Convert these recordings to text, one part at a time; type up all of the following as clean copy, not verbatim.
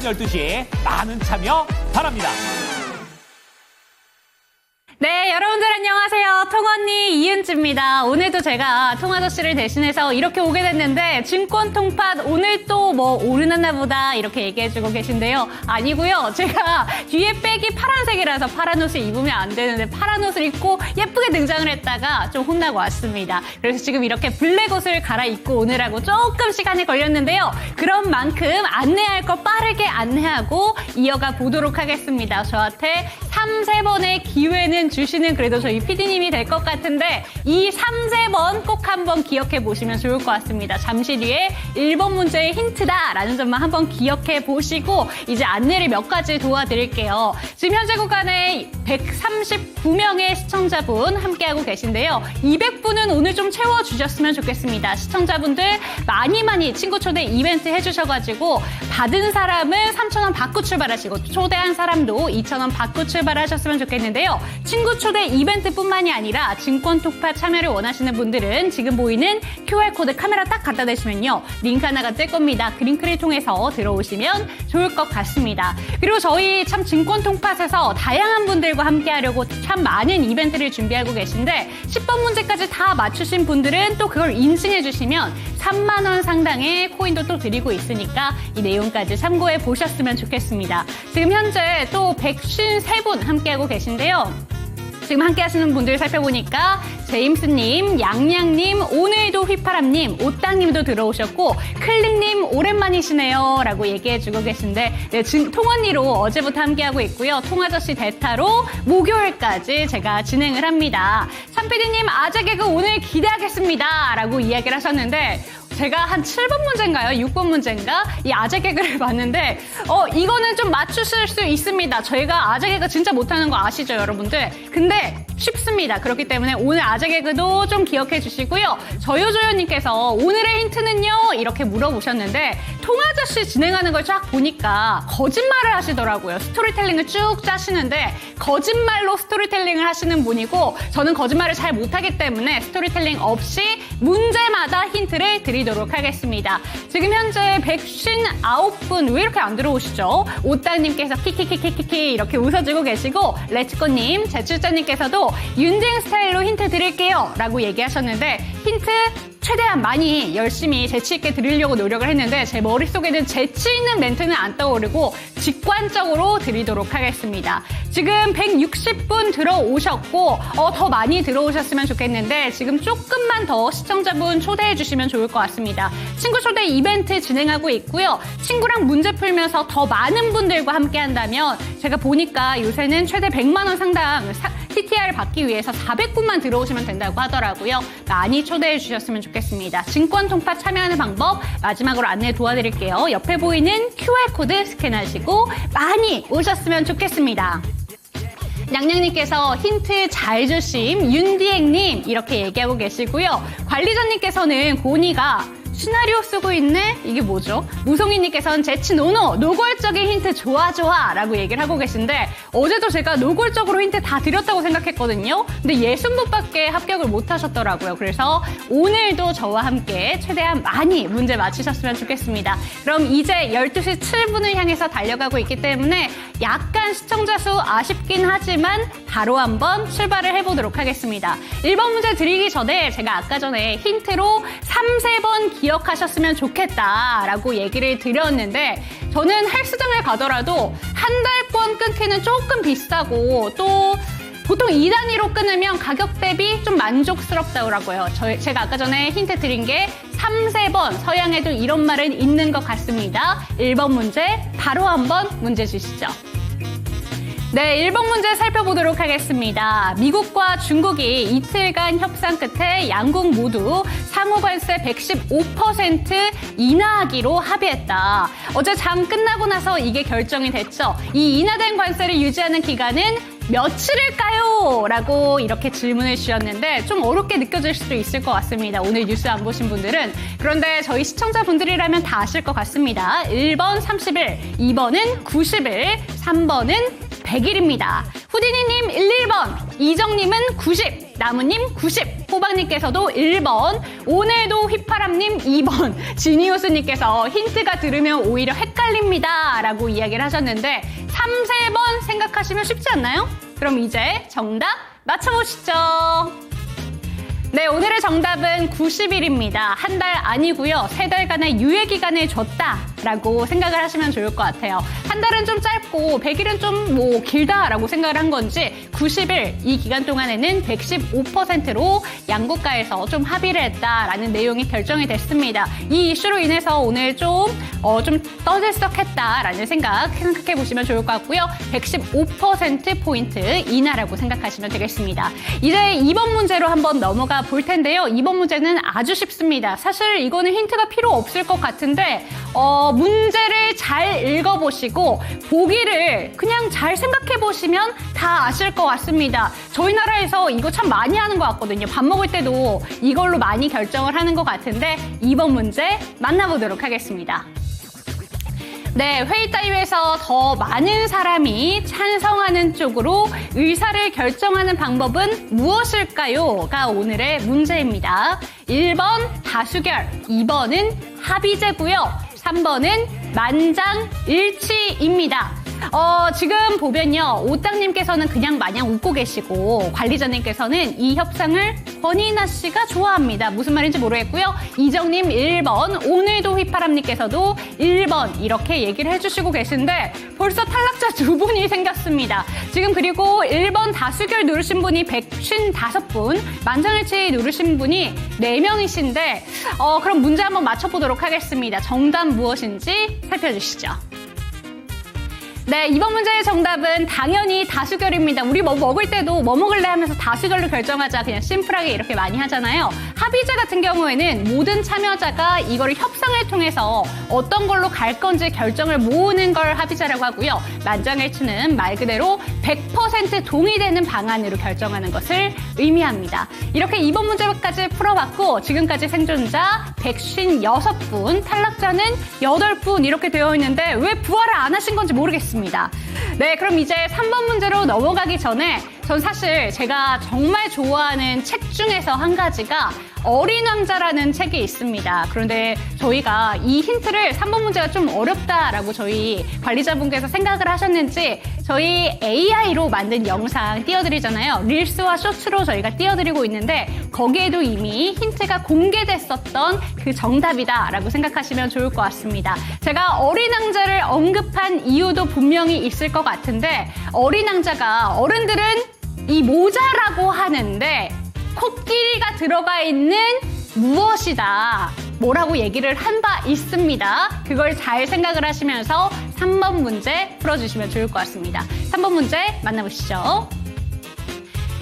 12시 많은 참여 바랍니다. 네, 여러분들 안녕하세요. 통언니 이은지입니다. 오늘도 제가 통아저씨를 대신해서 이렇게 오게 됐는데 증권 통팟 오늘 또 뭐 오르났나 보다 이렇게 얘기해주고 계신데요. 아니고요. 제가 뒤에 백이 파란색이라서 파란 옷을 입으면 안 되는데 파란 옷을 입고 예쁘게 등장을 했다가 좀 혼나고 왔습니다. 그래서 지금 이렇게 블랙 옷을 갈아입고 오느라고 조금 시간이 걸렸는데요. 그런 만큼 안내할 거 빠르게 안내하고 이어가 보도록 하겠습니다. 저한테 3-3번의 기회는 주시는 그래도 저희 PD님이 될 것 같은데 이 3-3번 꼭 한번 기억해 보시면 좋을 것 같습니다. 잠시 뒤에 1번 문제의 힌트다라는 점만 한번 기억해 보시고 이제 안내를 몇 가지 도와드릴게요. 지금 현재 구간에 139명의 시청자분 함께하고 계신데요. 200분은 오늘 좀 채워주셨으면 좋겠습니다. 시청자분들 많이 친구 초대 이벤트 해주셔가지고 받은 사람은 3,000원 받고 출발하시고 초대한 사람도 2,000원 받고 출발하셨으면 좋겠는데요. 친구 초대 이벤트뿐만이 아니라 증권 톡팟 참여를 원하시는 분들은 지금 보이는 QR코드 카메라 딱 갖다 대시면요. 링크 하나가 뜰 겁니다. 그 링크를 통해서 들어오시면 좋을 것 같습니다. 그리고 저희 참 증권 톡팟에서 다양한 분들과 함께 하려고 참 많은 이벤트를 준비하고 계신데 10번 문제까지 다 맞추신 분들은 또 그걸 인증해 주시면 3만 원 상당의 코인도 또 드리고 있으니까 이 내용까지 참고해 보셨으면 좋겠습니다. 지금 현재 또 153분 함께하고 계신데요. 지금 함께 하시는 분들 살펴보니까 제임스님, 양양님, 오늘도 휘파람님, 오땅님도 들어오셨고 클릭님 오랜만이시네요 라고 얘기해주고 계신데 네, 통언니로 어제부터 함께하고 있고요. 통아저씨 대타로 목요일까지 제가 진행을 합니다. 참PD님 아재 개그 오늘 기대하겠습니다 라고 이야기를 하셨는데 제가 한 7번 문제인가요? 6번 문제인가? 이 아재 개그를 봤는데 이거는 좀 맞추실 수 있습니다. 저희가 아재 개그 진짜 못하는 거 아시죠, 여러분들? 근데 쉽습니다. 그렇기 때문에 오늘 아재 개그도 좀 기억해 주시고요. 저요조요님께서 오늘의 힌트는요? 이렇게 물어보셨는데 통아저씨 진행하는 걸 쫙 보니까 거짓말을 하시더라고요. 스토리텔링을 쭉 짜시는데 거짓말로 스토리텔링을 하시는 분이고 저는 거짓말을 잘 못하기 때문에 스토리텔링 없이 문제마다 힌트를 드리도록 하겠습니다. 지금 현재 159분 왜 이렇게 안 들어오시죠? 오땅님께서 키키키키키키 이렇게 웃어주고 계시고 레츠코님, 제출자님께서도 윤댕 스타일로 힌트 드릴게요 라고 얘기하셨는데 힌트 최대한 많이 열심히 재치 있게 드리려고 노력을 했는데 제 머릿속에는 재치 있는 멘트는 안 떠오르고 직관적으로 드리도록 하겠습니다. 지금 160분 들어오셨고 더 많이 들어오셨으면 좋겠는데 지금 조금만 더 시청자분 초대해 주시면 좋을 것 같습니다. 친구 초대 이벤트 진행하고 있고요. 친구랑 문제 풀면서 더 많은 분들과 함께 한다면 제가 보니까 요새는 최대 100만 원 상당 TTR 받기 위해서 400분만 들어오시면 된다고 하더라고요. 많이 초대해 주셨으면 좋겠습니다. 증권 통팟 참여하는 방법 마지막으로 안내 도와드릴게요. 옆에 보이는 QR코드 스캔하시고 많이 오셨으면 좋겠습니다. 냥냥님께서 힌트 잘 주심 윤디행님 이렇게 얘기하고 계시고요. 관리자님께서는 고니가 시나리오 쓰고 있네? 이게 뭐죠? 무송이님께서는 재치 노노 노골적인 힌트 좋아 라고 얘기를 하고 계신데 어제도 제가 노골적으로 힌트 다 드렸다고 생각했거든요. 근데 60분밖에 합격을 못 하셨더라고요. 그래서 오늘도 저와 함께 최대한 많이 문제 맞히셨으면 좋겠습니다. 그럼 이제 12시 7분을 향해서 달려가고 있기 때문에 약간 시청자 수 아쉽긴 하지만 바로 한번 출발을 해보도록 하겠습니다. 1번 문제 드리기 전에 제가 아까 전에 힌트로 3-3번 기억하셨으면 좋겠다라고 얘기를 드렸는데 저는 헬스장을 가더라도 한 달권 끊기는 조금 비싸고 또 보통 2단위로 끊으면 가격 대비 좀 만족스럽다고요. 제가 아까 전에 힌트 드린 게 3-3번 서양에도 이런 말은 있는 것 같습니다. 1번 문제 바로 한번 문제 주시죠. 네, 1번 문제 살펴보도록 하겠습니다. 미국과 중국이 이틀간 협상 끝에 양국 모두 상호 관세 115% 인하하기로 합의했다. 어제 장 끝나고 나서 이게 결정이 됐죠. 이 인하된 관세를 유지하는 기간은 며칠일까요? 라고 이렇게 질문을 주셨는데 좀 어렵게 느껴질 수도 있을 것 같습니다. 오늘 뉴스 안 보신 분들은. 그런데 저희 시청자분들이라면 다 아실 것 같습니다. 1번 30일, 2번은 90일, 3번은 100일입니다. 후디니님 11번, 이정님은 90, 나무님 90, 호박님께서도 1번, 오늘도 휘파람님 2번, 지니우스님께서 힌트가 들으면 오히려 헷갈립니다 라고 이야기를 하셨는데 3, 3번 생각하시면 쉽지 않나요? 그럼 이제 정답 맞춰보시죠. 네, 오늘의 정답은 90일입니다. 한 달 아니고요. 3달간의 유예 기간을 줬다라고 생각을 하시면 좋을 것 같아요. 한 달은 좀 짧고 100일은 좀 뭐 길다라고 생각을 한 건지 90일 이 기간 동안에는 115%로 양국가에서 좀 합의를 했다라는 내용이 결정이 됐습니다. 이 이슈로 인해서 오늘 좀 떠들썩했다라는 생각해 보시면 좋을 것 같고요. 115%포인트 인하라고 생각하시면 되겠습니다. 이제 2번 문제로 한번 넘어가 볼 텐데요. 이번 문제는 아주 쉽습니다. 사실 이거는 힌트가 필요 없을 것 같은데 문제를 잘 읽어보시고 보기를 그냥 잘 생각해보시면 다 아실 것 같습니다. 저희 나라에서 이거 참 많이 하는 것 같거든요. 밥 먹을 때도 이걸로 많이 결정을 하는 것 같은데 이번 문제 만나보도록 하겠습니다. 네, 회의 따위에서 더 많은 사람이 찬성하는 쪽으로 의사를 결정하는 방법은 무엇일까요? 가 오늘의 문제입니다. 1번 다수결, 2번은 합의제고요. 3번은 만장일치입니다. 지금 보면요. 오땅님께서는 그냥 마냥 웃고 계시고 관리자님께서는 이 협상을 권이나 씨가 좋아합니다. 무슨 말인지 모르겠고요. 이정님 1번, 오늘도 휘파람님께서도 1번 이렇게 얘기를 해주시고 계신데 벌써 탈락자 2분이 생겼습니다. 지금 그리고 1번 다수결 누르신 분이 155분, 만장일치 누르신 분이 4명이신데 그럼 문제 한번 맞춰보도록 하겠습니다. 정답 무엇인지 살펴주시죠. 네, 이번 문제의 정답은 당연히 다수결입니다. 우리 뭐 먹을 때도 뭐 먹을래 하면서 다수결로 결정하자 그냥 심플하게 이렇게 많이 하잖아요. 합의제 같은 경우에는 모든 참여자가 이거를 협상을 통해서 어떤 걸로 갈 건지 결정을 모으는 걸 합의제라고 하고요. 만장일치는 말 그대로 100% 동의되는 방안으로 결정하는 것을 의미합니다. 이렇게 이번 문제까지 풀어봤고 지금까지 생존자 156분, 탈락자는 8분 이렇게 되어 있는데 왜 부활을 안 하신 건지 모르겠습니다. 네, 그럼 이제 3번 문제로 넘어가기 전에 전 사실 제가 정말 좋아하는 책 중에서 한 가지가 어린 왕자라는 책이 있습니다. 그런데 저희가 이 힌트를 3번 문제가 좀 어렵다라고 저희 관리자분께서 생각을 하셨는지 저희 AI로 만든 영상 띄워드리잖아요. 릴스와 쇼츠로 저희가 띄워드리고 있는데 거기에도 이미 힌트가 공개됐었던 그 정답이다라고 생각하시면 좋을 것 같습니다. 제가 어린 왕자를 언급한 이유도 분명히 있을 것 같은데 어린 왕자가 어른들은 이 모자라고 하는데 코끼리가 들어가 있는 무엇이다. 뭐라고 얘기를 한 바 있습니다. 그걸 잘 생각을 하시면서 3번 문제 풀어주시면 좋을 것 같습니다. 3번 문제 만나보시죠.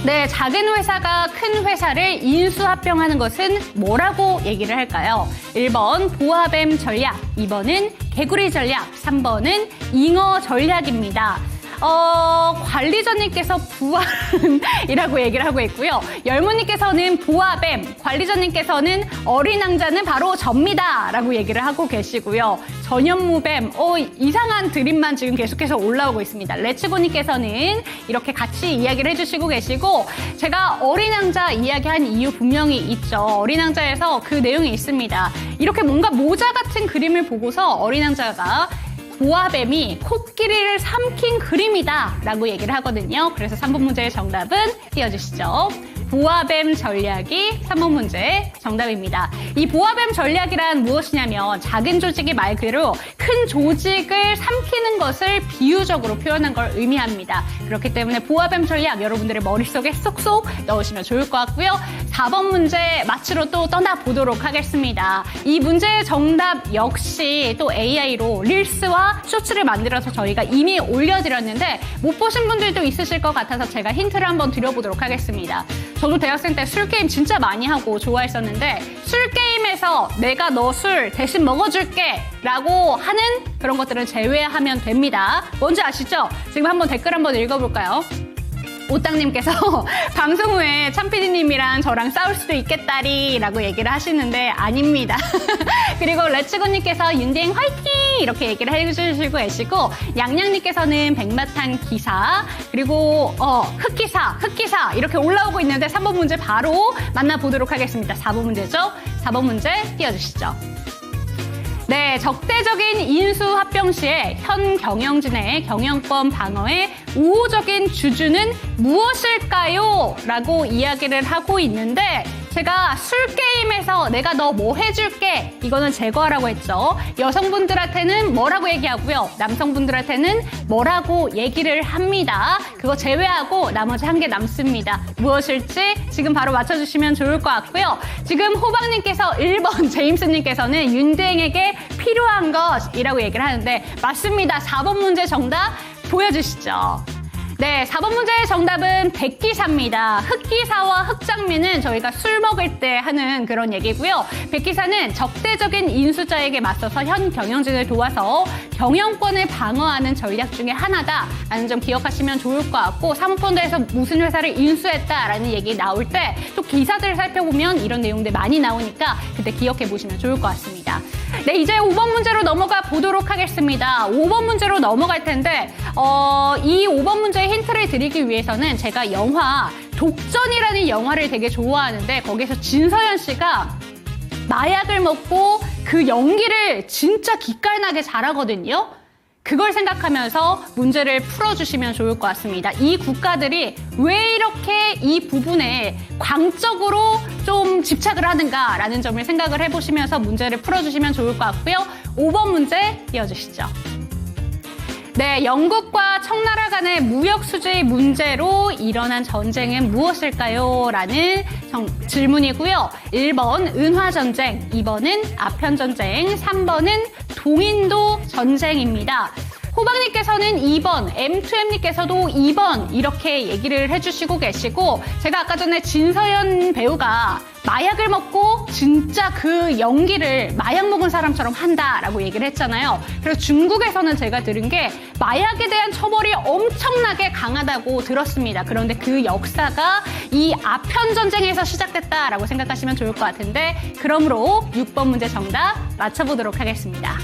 네, 작은 회사가 큰 회사를 인수합병하는 것은 뭐라고 얘기를 할까요? 1번 보아뱀 전략, 2번은 개구리 전략, 3번은 잉어 전략입니다. 관리자님께서 부활이라고 얘기를 하고 있고요. 열무님께서는 보아뱀, 관리자님께서는 어린 왕자는 바로 접니다 라고 얘기를 하고 계시고요. 전현무뱀, 이상한 드림만 지금 계속해서 올라오고 있습니다. 레츠고님께서는 이렇게 같이 이야기를 해주시고 계시고 제가 어린 왕자 이야기한 이유 분명히 있죠. 어린 왕자에서 그 내용이 있습니다. 이렇게 뭔가 모자 같은 그림을 보고서 어린 왕자가 보아뱀이 코끼리를 삼킨 그림이다 라고 얘기를 하거든요. 그래서 3번 문제의 정답은 띄워주시죠. 보아뱀 전략이 3번 문제 정답입니다. 이 보아뱀 전략이란 무엇이냐면 작은 조직이 말 그대로 큰 조직을 삼키는 것을 비유적으로 표현한 걸 의미합니다. 그렇기 때문에 보아뱀 전략 여러분들의 머릿속에 쏙쏙 넣으시면 좋을 것 같고요. 4번 문제 마치로 또 떠나보도록 하겠습니다. 이 문제의 정답 역시 또 AI로 릴스와 쇼츠를 만들어서 저희가 이미 올려드렸는데 못 보신 분들도 있으실 것 같아서 제가 힌트를 한번 드려보도록 하겠습니다. 저도 대학생 때 술게임 진짜 많이 하고 좋아했었는데 술게임에서 내가 너 술 대신 먹어줄게 라고 하는 그런 것들은 제외하면 됩니다. 뭔지 아시죠? 지금 한번 댓글 한번 읽어볼까요? 오땅님께서 방송 후에 참피디님이랑 저랑 싸울 수도 있겠다리 라고 얘기를 하시는데 아닙니다. 그리고 레츠고님께서 윤댕 화이팅 이렇게 얘기를 해주시고 계시고 양양님께서는 백마탄 기사 그리고 흑기사 이렇게 올라오고 있는데 3번 문제 바로 만나보도록 하겠습니다. 4번 문제죠. 4번 문제 띄워주시죠. 네, 적대적인 인수 합병 시에 현 경영진의 경영권 방어의 우호적인 주주는 무엇일까요? 라고 이야기를 하고 있는데 제가 술게임에서 내가 너 뭐 해줄게 이거는 제거하라고 했죠. 여성분들한테는 뭐라고 얘기하고요. 남성분들한테는 뭐라고 얘기를 합니다. 그거 제외하고 나머지 한 개 남습니다. 무엇일지 지금 바로 맞춰주시면 좋을 것 같고요. 지금 호박님께서 1번 제임스님께서는 윤대행에게 필요한 것이라고 얘기를 하는데 맞습니다. 4번 문제 정답 보여주시죠. 네, 4번 문제의 정답은 백기사입니다. 흑기사와 흑장미는 저희가 술 먹을 때 하는 그런 얘기고요. 백기사는 적대적인 인수자에게 맞서서 현 경영진을 도와서 경영권을 방어하는 전략 중에 하나다라는 점 기억하시면 좋을 것 같고 사모펀드에서 무슨 회사를 인수했다라는 얘기 나올 때 또 기사들을 살펴보면 이런 내용들 많이 나오니까 그때 기억해 보시면 좋을 것 같습니다. 네, 이제 5번 문제로 넘어가 보도록 하겠습니다. 5번 문제로 넘어갈 텐데 이 5번 문제의 힌트를 드리기 위해서는 제가 영화 독전이라는 영화를 되게 좋아하는데 거기서 진서연 씨가 마약을 먹고 그 연기를 진짜 기깔나게 잘하거든요. 그걸 생각하면서 문제를 풀어주시면 좋을 것 같습니다. 이 국가들이 왜 이렇게 이 부분에 광적으로 좀 집착을 하는가라는 점을 생각을 해보시면서 문제를 풀어주시면 좋을 것 같고요. 5번 문제 띄워주시죠. 네, 영국과 청나라 간의 무역 수지 문제로 일어난 전쟁은 무엇일까요? 라는 질문이고요. 1번 은화전쟁, 2번은 아편전쟁, 3번은 동인도 전쟁입니다. 호박님께서는 2번, M2M님께서도 2번 이렇게 얘기를 해주시고 계시고 제가 아까 전에 진서연 배우가 마약을 먹고 진짜 그 연기를 마약 먹은 사람처럼 한다라고 얘기를 했잖아요. 그래서 중국에서는 제가 들은 게 마약에 대한 처벌이 엄청나게 강하다고 들었습니다. 그런데 그 역사가 이 아편전쟁에서 시작됐다라고 생각하시면 좋을 것 같은데 그러므로 6번 문제 정답 맞춰보도록 하겠습니다.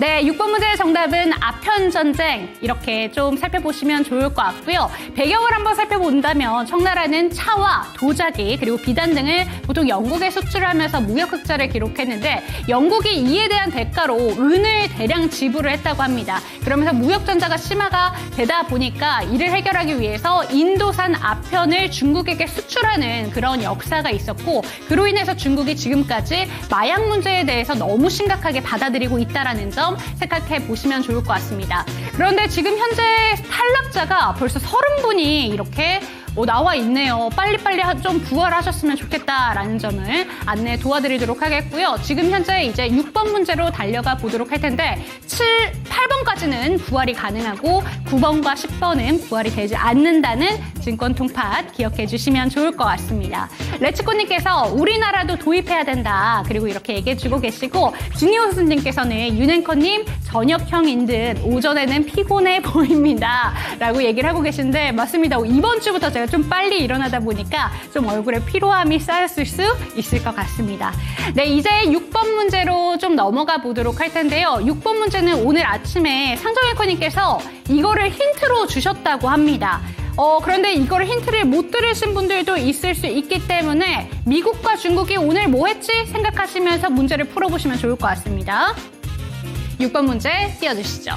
네, 6번 문제의 정답은 아편전쟁 이렇게 좀 살펴보시면 좋을 것 같고요. 배경을 한번 살펴본다면 청나라는 차와 도자기 그리고 비단 등을 보통 영국에 수출하면서 무역 흑자를 기록했는데 영국이 이에 대한 대가로 은을 대량 지불을 했다고 합니다. 그러면서 무역 전자가 심화가 되다 보니까 이를 해결하기 위해서 인도산 아편을 중국에게 수출하는 그런 역사가 있었고 그로 인해서 중국이 지금까지 마약 문제에 대해서 너무 심각하게 받아들이고 있다는 점 생각해 보시면 좋을 것 같습니다. 그런데 지금 현재 탈락자가 벌써 30분이 이렇게 나와 있네요. 빨리빨리 좀 부활하셨으면 좋겠다라는 점을 안내 도와드리도록 하겠고요. 지금 현재 이제 6번 문제로 달려가 보도록 할 텐데 8번까지는 부활이 가능하고 9번과 10번은 부활이 되지 않는다는 증권 통팟 기억해 주시면 좋을 것 같습니다. 레츠코님께서 우리나라도 도입해야 된다. 그리고 이렇게 얘기해 주고 계시고 진이호수님께서는 윤앵커님 저녁형인 듯 오전에는 피곤해 보입니다. 라고 얘기를 하고 계신데 맞습니다. 이번 주부터 제가 좀 빨리 일어나다 보니까 좀 얼굴에 피로함이 쌓였을 수 있을 것 같습니다. 네, 이제 6번 문제로 좀 넘어가 보도록 할 텐데요. 6번 문제는 오늘 아침에 상정일커님께서 이거를 힌트로 주셨다고 합니다. 그런데 이걸 힌트를 못 들으신 분들도 있을 수 있기 때문에 미국과 중국이 오늘 뭐 했지? 생각하시면서 문제를 풀어보시면 좋을 것 같습니다. 6번 문제 띄워주시죠.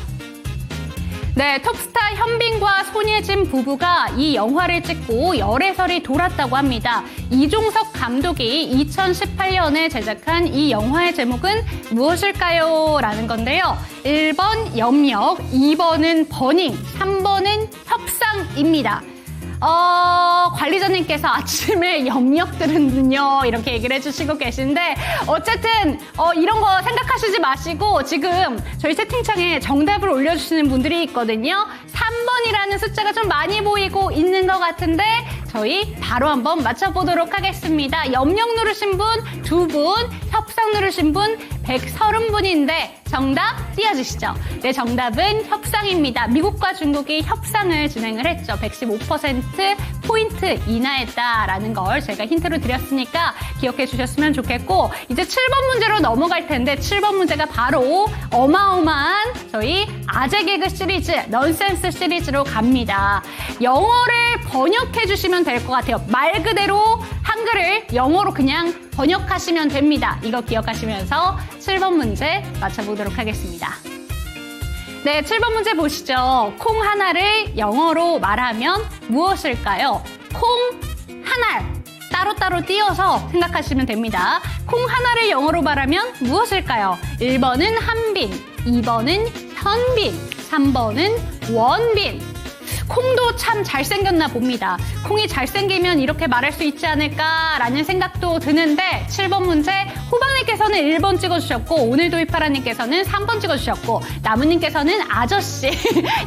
네, 톱스타 현빈과 손예진 부부가 이 영화를 찍고 열애설이 돌았다고 합니다. 이종석 감독이 2018년에 제작한 이 영화의 제목은 무엇일까요? 라는 건데요. 1번 염력, 2번은 버닝, 3번은 협상입니다. 관리자님께서 아침에 염력들은요 이렇게 얘기를 해주시고 계신데 어쨌든 이런 거 생각하시지 마시고 지금 저희 채팅창에 정답을 올려주시는 분들이 있거든요. 3번이라는 숫자가 좀 많이 보이고 있는 것 같은데 저희 바로 한번 맞춰보도록 하겠습니다. 염력 누르신 분 2분, 협상 누르신 분 130분인데 정답 띄워주시죠. 네, 정답은 협상입니다. 미국과 중국이 협상을 진행을 했죠. 115% 포인트 인하했다라는 걸 제가 힌트로 드렸으니까 기억해 주셨으면 좋겠고, 이제 7번 문제로 넘어갈 텐데 7번 문제가 바로 어마어마한 저희 아재 개그 시리즈, 넌센스 시리즈로 갑니다. 영어를 번역해 주시면 될 것 같아요. 말 그대로 한글을 영어로 그냥 번역하시면 됩니다. 이거 기억하시면서 7번 문제 맞춰보도록 하겠습니다. 네, 7번 문제 보시죠. 콩 하나를 영어로 말하면 무엇일까요? 콩 하나 따로따로 띄어서 생각하시면 됩니다. 콩 하나를 영어로 말하면 무엇일까요? 1번은 한빈, 2번은 현빈, 3번은 원빈. 콩도 참 잘생겼나 봅니다. 콩이 잘생기면 이렇게 말할 수 있지 않을까라는 생각도 드는데 7번 문제 호박님께서는 1번 찍어주셨고, 오늘 도입하라님께서는 3번 찍어주셨고, 나무님께서는 아저씨,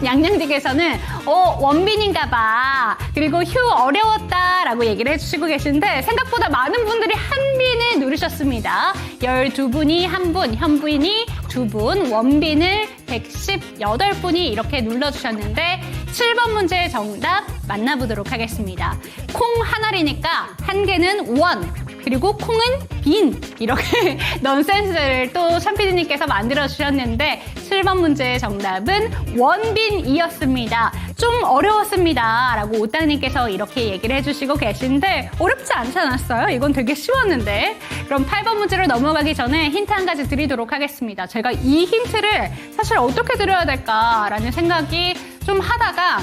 양양디께서는 원빈인가 봐. 그리고 휴 어려웠다라고 얘기를 해주시고 계신데 생각보다 많은 분들이 한빈을 누르셨습니다. 12분이 한 분, 현빈이 2분, 원빈을 118분이 이렇게 눌러주셨는데 7번 문제의 정답 만나보도록 하겠습니다. 콩 하나리니까 한 개는 원, 그리고 콩은 빈, 이렇게 넌센스를 또 샴피디님께서 만들어주셨는데 7번 문제의 정답은 원빈이었습니다. 좀 어려웠습니다 라고 오땅님께서 이렇게 얘기를 해주시고 계신데 어렵지 않지 않았어요? 이건 되게 쉬웠는데. 그럼 8번 문제로 넘어가기 전에 힌트 한 가지 드리도록 하겠습니다. 제가 이 힌트를 사실 어떻게 드려야 될까라는 생각이 좀 하다가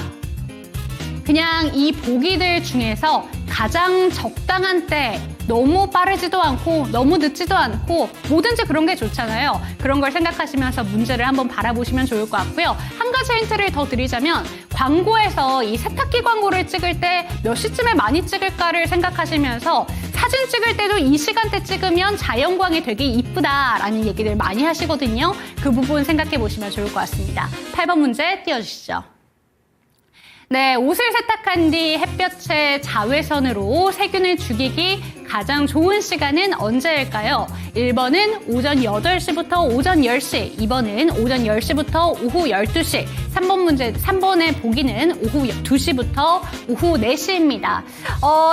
그냥 이 보기들 중에서 가장 적당한 때, 너무 빠르지도 않고 너무 늦지도 않고 뭐든지 그런 게 좋잖아요. 그런 걸 생각하시면서 문제를 한번 바라보시면 좋을 것 같고요. 한 가지 힌트를 더 드리자면 광고에서 이 세탁기 광고를 찍을 때 몇 시쯤에 많이 찍을까를 생각하시면서 사진 찍을 때도 이 시간대 찍으면 자연광이 되게 이쁘다라는 얘기들 많이 하시거든요. 그 부분 생각해 보시면 좋을 것 같습니다. 8번 문제 띄워주시죠. 네, 옷을 세탁한 뒤 햇볕의 자외선으로 세균을 죽이기 가장 좋은 시간은 언제일까요? 1번은 오전 8시부터 오전 10시, 2번은 오전 10시부터 오후 12시, 3번의 보기는 오후 2시부터 오후 4시입니다.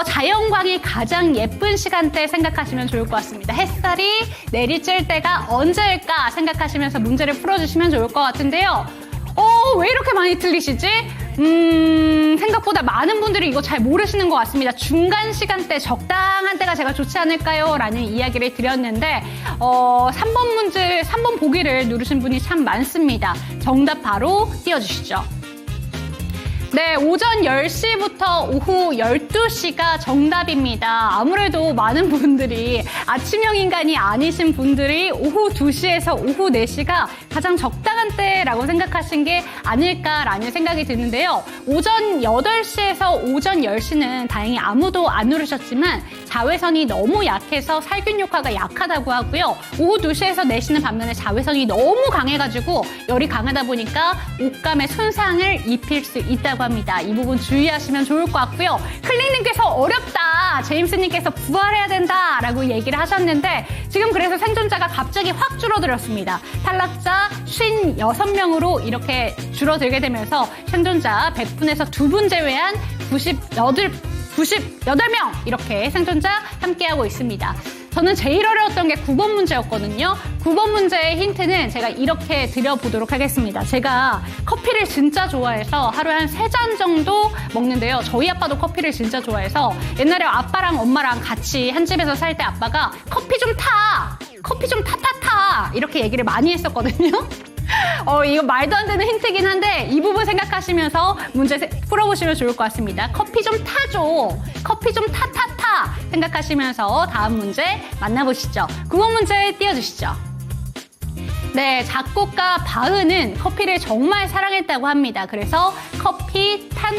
자연광이 가장 예쁜 시간대 생각하시면 좋을 것 같습니다. 햇살이 내리칠 때가 언제일까 생각하시면서 문제를 풀어주시면 좋을 것 같은데요. 왜 이렇게 많이 틀리시지? 생각보다 많은 분들이 이거 잘 모르시는 것 같습니다. 중간 시간대, 적당한 때가 제가 좋지 않을까요? 라는 이야기를 드렸는데 3번 보기를 누르신 분이 참 많습니다. 정답 바로 띄워주시죠. 네, 오전 10시부터 오후 12시가 정답입니다. 아무래도 많은 분들이 아침형 인간이 아니신 분들이 오후 2시에서 오후 4시가 가장 적당한 때라고 생각하신 게 아닐까라는 생각이 드는데요. 오전 8시에서 오전 10시는 다행히 아무도 안 누르셨지만 자외선이 너무 약해서 살균 효과가 약하다고 하고요. 오후 2시에서 4시는 반면에 자외선이 너무 강해가지고 열이 강하다 보니까 옷감에 손상을 입힐 수 있다고 합니다. 이 부분 주의하시면 좋을 것 같고요. 클릭님께서 어렵다, 제임스님께서 부활해야 된다라고 얘기를 하셨는데 지금 그래서 생존자가 갑자기 확 줄어들었습니다. 탈락자 56명으로 이렇게 줄어들게 되면서 생존자 100분에서 2분 제외한 98명 이렇게 생존자 함께하고 있습니다. 저는 제일 어려웠던 게 9번 문제였거든요. 9번 문제의 힌트는 제가 이렇게 드려보도록 하겠습니다. 제가 커피를 진짜 좋아해서 하루에 한 3잔 정도 먹는데요. 저희 아빠도 커피를 진짜 좋아해서 옛날에 아빠랑 엄마랑 같이 한 집에서 살 때 아빠가 커피 좀 타! 커피 좀 타타타! 이렇게 얘기를 많이 했었거든요. 이거 말도 안 되는 힌트긴 한데 이 부분 생각하시면서 문제 풀어보시면 좋을 것 같습니다. 커피 좀 타줘. 커피 좀 타타타 생각하시면서 다음 문제 만나보시죠. 9번 문제 띄워주시죠. 네, 작곡가 바흐는 커피를 정말 사랑했다고 합니다. 그래서 커피 탄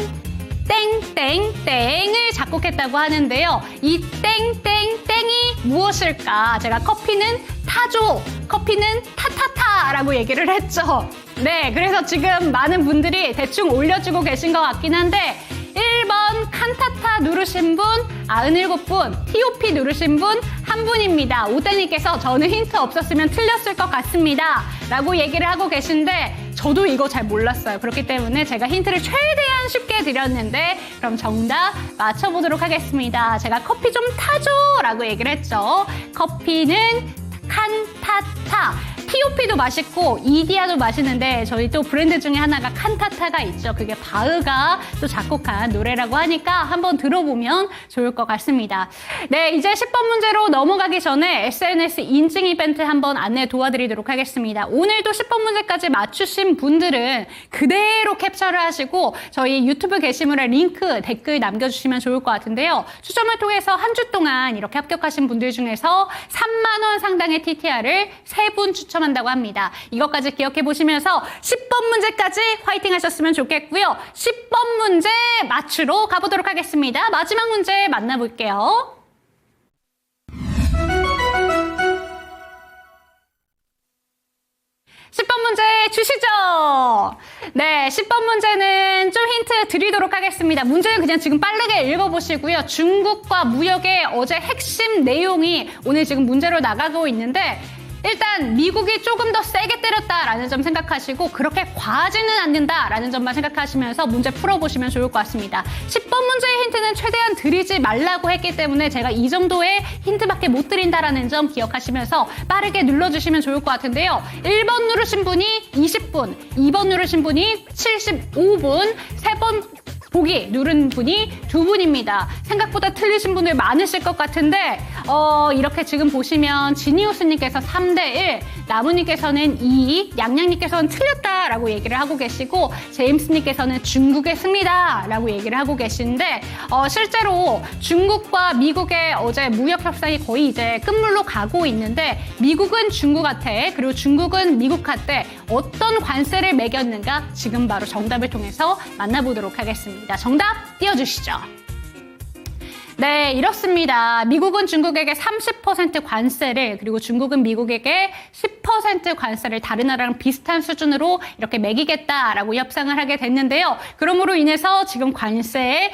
땡땡땡을 작곡했다고 하는데요. 이 땡땡땡이 무엇일까? 제가 커피는 타줘, 커피는 타타타라고 얘기를 했죠. 네, 그래서 지금 많은 분들이 대충 올려주고 계신 것 같긴 한데 1번 칸타타 누르신 분 97분, TOP 누르신 분 한 분입니다. 오대님께서 저는 힌트 없었으면 틀렸을 것 같습니다. 라고 얘기를 하고 계신데 저도 이거 잘 몰랐어요. 그렇기 때문에 제가 힌트를 최대한 쉽게 드렸는데 그럼 정답 맞춰보도록 하겠습니다. 제가 커피 좀 타죠? 라고 얘기를 했죠. 커피는 칸타타. POP도 맛있고 이디야도 맛있는데 저희 또 브랜드 중에 하나가 칸타타가 있죠. 그게 바흐가 또 작곡한 노래라고 하니까 한번 들어보면 좋을 것 같습니다. 네, 이제 10번 문제로 넘어가기 전에 SNS 인증 이벤트 한번 안내 도와드리도록 하겠습니다. 오늘도 10번 문제까지 맞추신 분들은 그대로 캡처를 하시고 저희 유튜브 게시물에 링크, 댓글 남겨주시면 좋을 것 같은데요. 추첨을 통해서 한 주 동안 이렇게 합격하신 분들 중에서 3만 원 상당의 TTR을 3분 추첨한다고 합니다. 이것까지 기억해 보시면서 10번 문제까지 화이팅 하셨으면 좋겠고요. 10번 문제 맞추러 가보도록 하겠습니다. 마지막 문제 만나볼게요. 문제 주시죠. 네, 10번 문제는 좀 힌트 드리도록 하겠습니다. 문제는 그냥 지금 빠르게 읽어보시고요. 중국과 무역의 어제 핵심 내용이 오늘 지금 문제로 나가고 있는데 일단 미국이 조금 더 세게 때렸다라는 점 생각하시고 그렇게 과하지는 않는다라는 점만 생각하시면서 문제 풀어보시면 좋을 것 같습니다. 10번 문제의 힌트는 최대한 드리지 말라고 했기 때문에 제가 이 정도의 힌트밖에 못 드린다라는 점 기억하시면서 빠르게 눌러주시면 좋을 것 같은데요. 1번 누르신 분이 20분, 2번 누르신 분이 75분, 3번 보기 누른 분이 2분입니다. 생각보다 틀리신 분들 많으실 것 같은데 이렇게 지금 보시면 지니우스님께서 3대1, 나무님께서는 2, 양양님께서는 틀렸다라고 얘기를 하고 계시고 제임스님께서는 중국의 승리다라고 얘기를 하고 계신데 실제로 중국과 미국의 어제 무역 협상이 거의 이제 끝물로 가고 있는데 미국은 중국한테 그리고 중국은 미국한테 어떤 관세를 매겼는가 지금 바로 정답을 통해서 만나보도록 하겠습니다. 정답 띄워주시죠. 네, 이렇습니다. 미국은 중국에게 30% 관세를 그리고 중국은 미국에게 10% 관세를 다른 나라랑 비슷한 수준으로 이렇게 매기겠다라고 협상을 하게 됐는데요. 그러므로 인해서 지금 관세에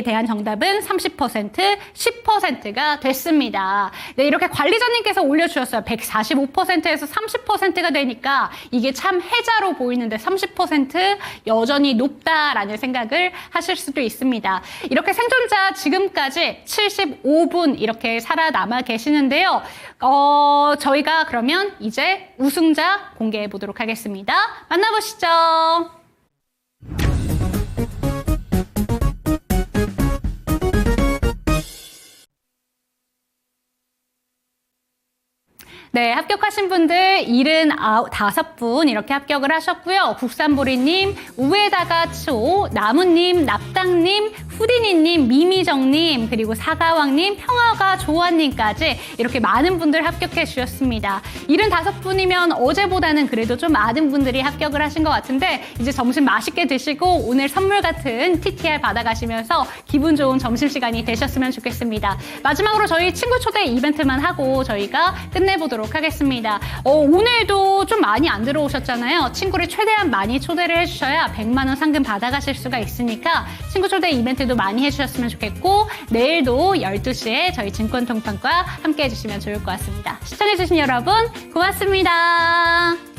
대한 정답은 30%, 10%가 됐습니다. 네, 이렇게 관리자님께서 올려주셨어요. 145%에서 30%가 되니까 이게 참 해자로 보이는데 30% 여전히 높다라는 생각을 하실 수도 있습니다. 이렇게 생존자 지금까지 75분 이렇게 살아남아 계시는데요. 저희가 그러면 이제 우승자 공개해 보도록 하겠습니다. 만나보시죠. 네, 합격하신 분들 75분 이렇게 합격을 하셨고요. 국산보리님, 우에다가초, 나무님, 납당님, 후디니님, 미미정님, 그리고 사가왕님, 평화가 조아님까지 이렇게 많은 분들 합격해 주셨습니다. 75분이면 어제보다는 그래도 좀 많은 분들이 합격을 하신 것 같은데 이제 점심 맛있게 드시고 오늘 선물 같은 TTR 받아가시면서 기분 좋은 점심시간이 되셨으면 좋겠습니다. 마지막으로 저희 친구 초대 이벤트만 하고 저희가 끝내보도록 하겠습니다. 오늘도 좀 많이 안 들어오셨잖아요. 친구를 최대한 많이 초대를 해주셔야 100만 원 상금 받아가실 수가 있으니까 친구 초대 이벤트도 많이 해주셨으면 좋겠고 내일도 12시에 저희 증권통판과 함께 해주시면 좋을 것 같습니다. 시청해주신 여러분 고맙습니다.